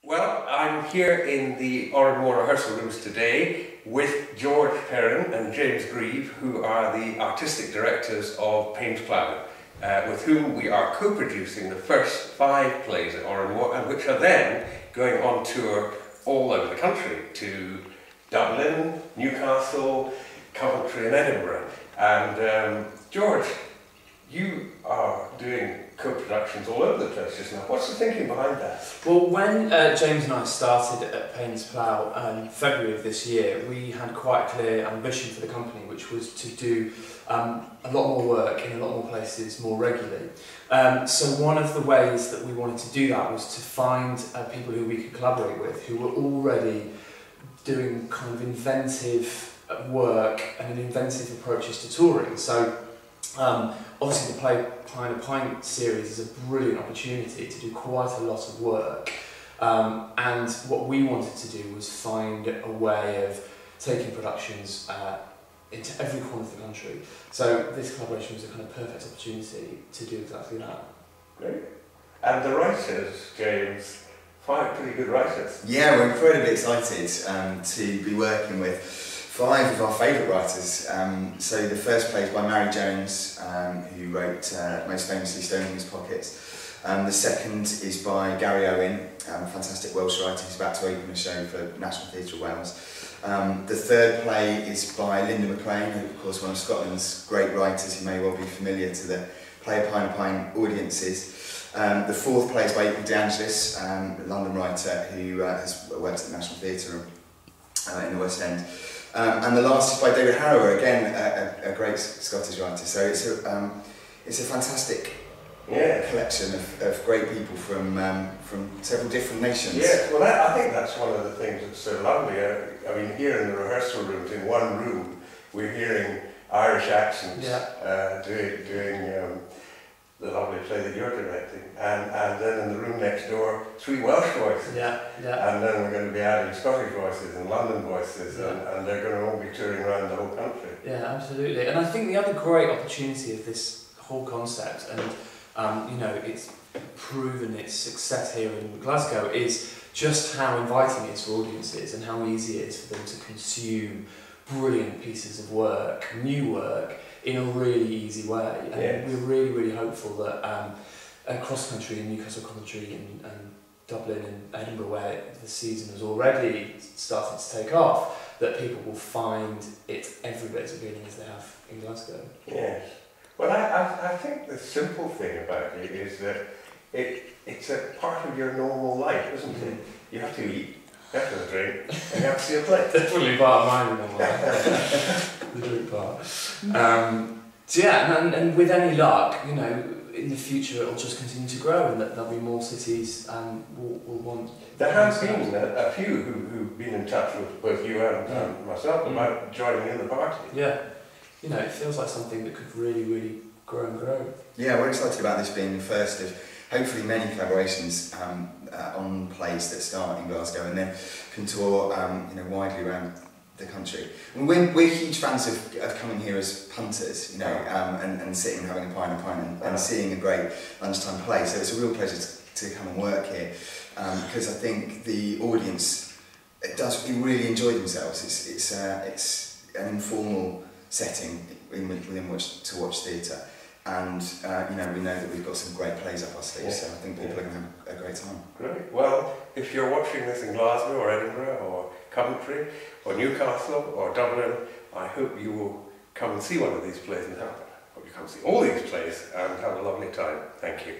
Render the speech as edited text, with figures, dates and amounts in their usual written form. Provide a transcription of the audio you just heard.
Well, I'm here in the Oranmore rehearsal rooms today with George Perrin and James Grieve, who are the artistic directors of Paines Plough, with whom we are co-producing the first 5 plays at Oranmore, and which are then going on tour all over the country to Dublin, Newcastle, Coventry and Edinburgh. And George, you are doing co-productions all over the place just now. What's the thinking behind that? Well, when James and I started at Paines Plough in February of this year, we had quite a clear ambition for the company, which was to do a lot more work in a lot more places more regularly. So one of the ways that we wanted to do that was to find people who we could collaborate with, who were already doing kind of inventive work and inventive approaches to touring. So obviously the Paines Plough series is a brilliant opportunity to do quite a lot of work, and what we wanted to do was find a way of taking productions into every corner of the country. So this collaboration was a kind of perfect opportunity to do exactly that. Great. And the writers, James, 5 pretty good writers. Yeah, we're incredibly excited to be working with 5 of our favourite writers. So the first play is by Mary Jones, who wrote most famously Stone in His Pockets. The second is by Gary Owen, fantastic Welsh writer who's about to open a show for National Theatre of Wales. The third play is by Linda McLean, who of course one of Scotland's great writers who may well be familiar to the Play of Pine audiences. The fourth play is by April De Angelis, a London writer who has worked at the National Theatre in the West End. And the last is by David Harrower, again a great Scottish writer. So it's a fantastic collection of great people from several different nations. Yeah, well I think that's one of the things that's so lovely. I mean, here in the rehearsal rooms, in one room, we're hearing Irish accents doing the lovely play that you're directing, and then in the room next door, 3 Welsh voices, and then we're going to be adding Scottish voices and London voices, and they're going to all be touring around the whole country. Yeah, absolutely. And I think the other great opportunity of this whole concept, and you know, it's proven its success here in Glasgow, is just how inviting it is for audiences and how easy it is for them to consume brilliant pieces of work, new work, in a really easy way. And we're really, really hopeful that across country, in Newcastle, Coventry and Dublin and Edinburgh, where the season has already started to take off, that people will find it every bit as appealing as they have in Glasgow. Yes. Well, I think the simple thing about it is that it's a part of your normal life, isn't it? You have to eat, you have to drink, and you have to see a play. Definitely part of my normal life. The drink part. So yeah, and with any luck, you know, in the future it'll just continue to grow, and that there'll be more cities will want. There has been a few who've been in touch with both you and myself about joining in the party. Yeah, you know, it feels like something that could really, really grow and grow. Yeah, we're excited about this being the first of hopefully many collaborations on plays that start in Glasgow and then can tour you know, widely around the country. And we're huge fans of coming here as punters, you know, and sitting and having a pint and seeing a great lunchtime play. So it's a real pleasure to come and work here, because I think the audience really enjoy themselves. It's an informal setting within which to watch theatre, and you know, we know that we've got some great plays up our sleeves, so I think people are going to have a great time. Great. Well, if you're watching this in Glasgow or Edinburgh or Coventry or Newcastle or Dublin, I hope you will come and see one of these plays and hope you come see all these plays and have a lovely time. Thank you.